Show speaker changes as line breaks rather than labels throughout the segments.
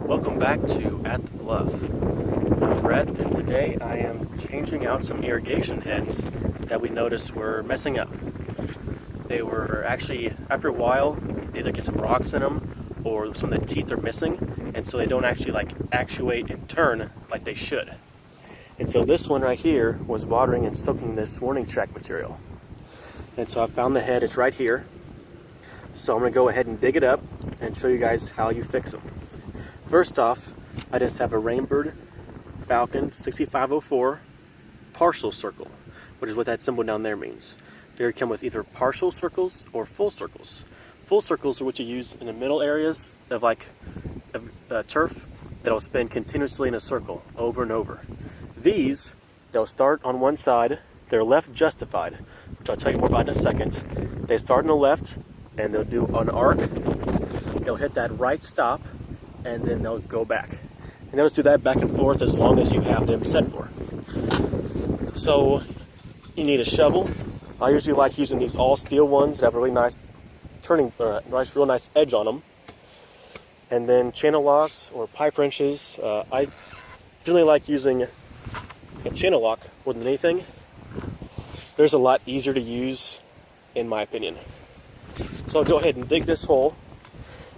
Welcome back to At the Bluff. I'm Brett, and today I am changing out some irrigation heads that we noticed were messing up. They were actually, after a while, they either get some rocks in them or some of the teeth are missing, and so they don't actually actuate and turn like they should. And so this one right here was watering and soaking this warning track material. And so I found the head, it's right here. So I'm going to go ahead and dig it up and show you guys how you fix them. First off, I just have a Rainbird Falcon 6504 partial circle, which is what that symbol down there means. They come with either partial circles or full circles. Full circles are what you use in the middle areas of turf that'll spin continuously in a circle over and over. These, they'll start on one side, they're left justified, which I'll tell you more about in a second. They start on the left and they'll do an arc, they'll hit that right stop, and then they'll go back. And they'll just do that back and forth as long as you have them set for. So you need a shovel. I usually like using these all steel ones that have a really nice real nice edge on them. And then channel locks or pipe wrenches. I generally like using a channel lock more than anything. There's a lot easier to use in my opinion. So I'll go ahead and dig this hole.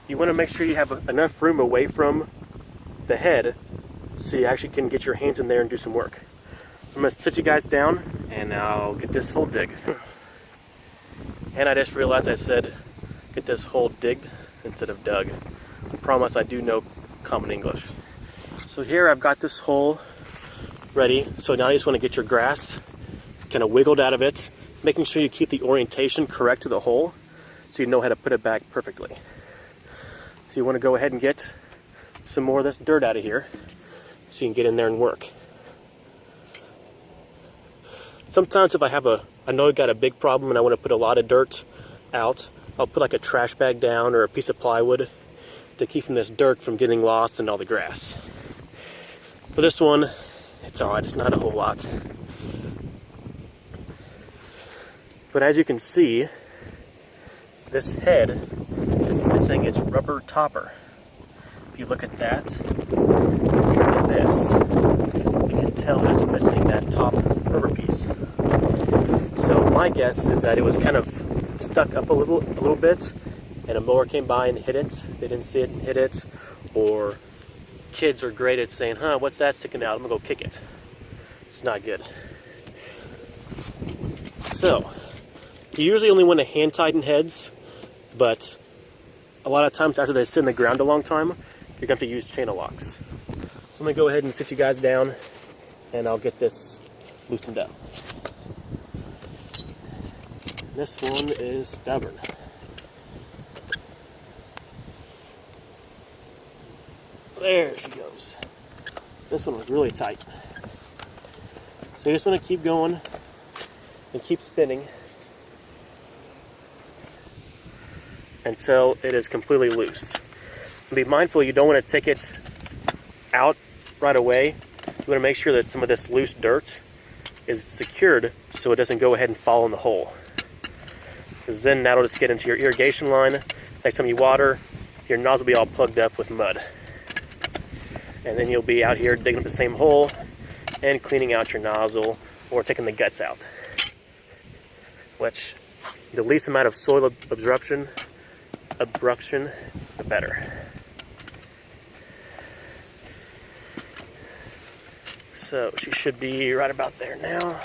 You want to make sure you have enough room away from the head so you actually can get your hands in there and do some work. I'm going to sit you guys down and I'll get this hole digged. And I just realized I said get this hole digged instead of dug. I promise I do know common English. So here I've got this hole ready. So now you just want to get your grass kind of wiggled out of it, making sure you keep the orientation correct to the hole so you know how to put it back perfectly. So you want to go ahead and get some more of this dirt out of here so you can get in there and work. Sometimes if I know I got a big problem and I want to put a lot of dirt out, I'll put like a trash bag down or a piece of plywood to keep from this dirt from getting lost in all the grass. For this one, it's alright, it's not a whole lot. But as you can see, this head is missing its rubber topper. If you look at that, compared to this, you can tell that it's missing that top rubber piece. So my guess is that it was kind of stuck up a little bit, and a mower came by and hit it. They didn't see it and hit it, or kids are great at saying, what's that sticking out? I'm gonna go kick it. It's not good. So, you usually only want to hand tighten heads, but a lot of times after they sit in the ground a long time, you're going to have to use channel locks. So I'm going to go ahead and sit you guys down and I'll get this loosened up. This one is stubborn. There she goes. This one was really tight. So you just want to keep going and keep spinning until it is completely loose. And be mindful you don't want to take it out right away. You want to make sure that some of this loose dirt is secured so it doesn't go ahead and fall in the hole. Because then that'll just get into your irrigation line. Next time you water, your nozzle will be all plugged up with mud. And then you'll be out here digging up the same hole and cleaning out your nozzle or taking the guts out. Which, the least amount of soil absorption, the better. So she should be right about there now.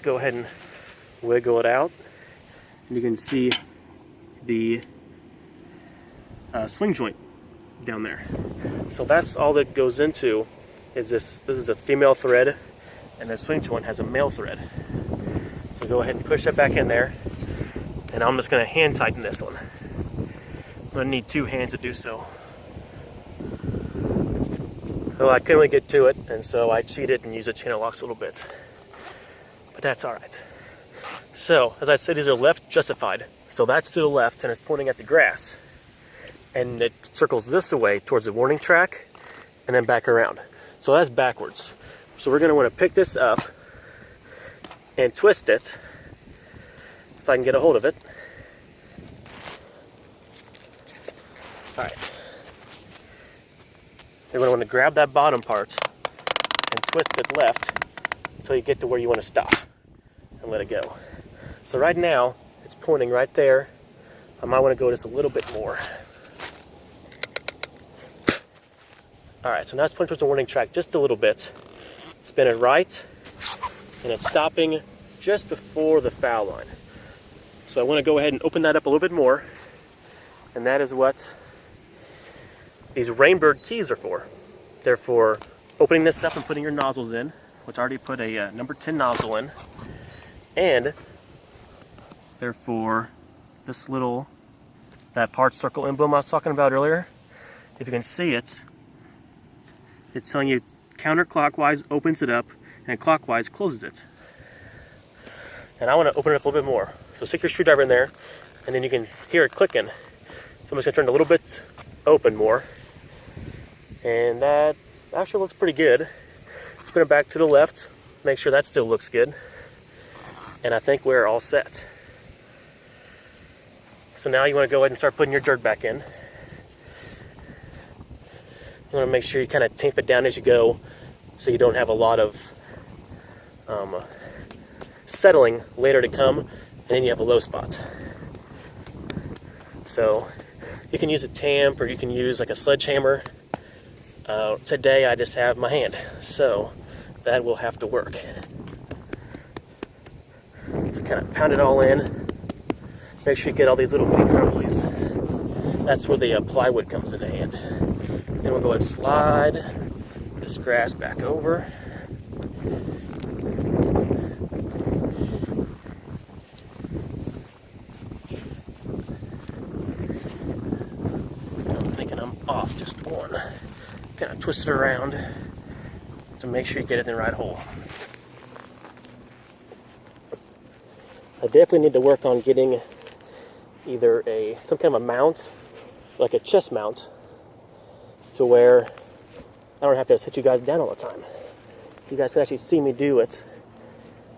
Go ahead and wiggle it out. And you can see the swing joint down there. So that's all that goes into is this is a female thread and the swing joint has a male thread. So go ahead and push that back in there. And I'm just going to hand tighten this one. I'm going to need 2 hands to do so. Well, I couldn't really get to it, and so I cheated and used the channel locks a little bit. But that's alright. So, as I said, these are left justified. So that's to the left, and it's pointing at the grass. And it circles this way towards the warning track, and then back around. So that's backwards. So we're going to want to pick this up and twist it, if I can get a hold of it. Alright. you're going to want to grab that bottom part and twist it left until you get to where you want to stop and let it go. So right now, it's pointing right there. I might want to go just a little bit more. Alright, so now it's pointing towards the warning track just a little bit. Spin it right, and it's stopping just before the foul line. So I want to go ahead and open that up a little bit more, and that is what these Rainbird keys are for. They're for opening this up and putting your nozzles in, which I already put a number 10 nozzle in, and they're for this little, that part circle emblem I was talking about earlier. If you can see it, it's telling you counterclockwise opens it up and clockwise closes it. And I want to open it up a little bit more. So stick your screwdriver in there, and then you can hear it clicking. So I'm just going to turn it a little bit open more. And that actually looks pretty good. Spin it back to the left, make sure that still looks good. And I think we're all set. So now you want to go ahead and start putting your dirt back in. You want to make sure you kind of tamp it down as you go so you don't have a lot of settling later to come, and then you have a low spot. So you can use a tamp or you can use like a sledgehammer. Today I just have my hand, so that will have to work. So kind of pound it all in. Make sure you get all these little bitty crumblies. That's where the plywood comes into hand. Then we'll go ahead and slide this grass back over. I'm thinking I'm off just one. Kind of twist it around to make sure you get it in the right hole. I definitely need to work on getting either some kind of a mount, like a chest mount, to where I don't have to sit you guys down all the time. You guys can actually see me do it,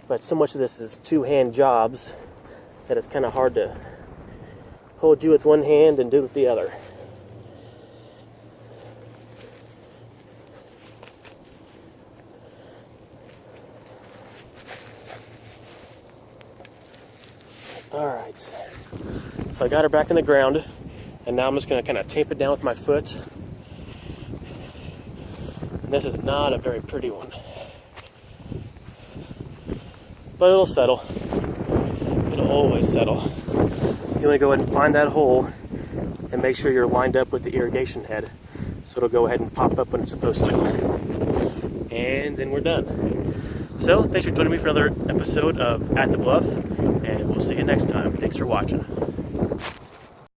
but so much of this is two-hand jobs that it's kind of hard to hold you with one hand and do it with the other. Alright, so I got her back in the ground, and now I'm just going to kind of tape it down with my foot. And this is not a very pretty one, but it'll settle. It'll always settle. You want to go ahead and find that hole and make sure you're lined up with the irrigation head, so it'll go ahead and pop up when it's supposed to. And then we're done. So thanks for joining me for another episode of At the Bluff, and we'll see you next time. Thanks for watching.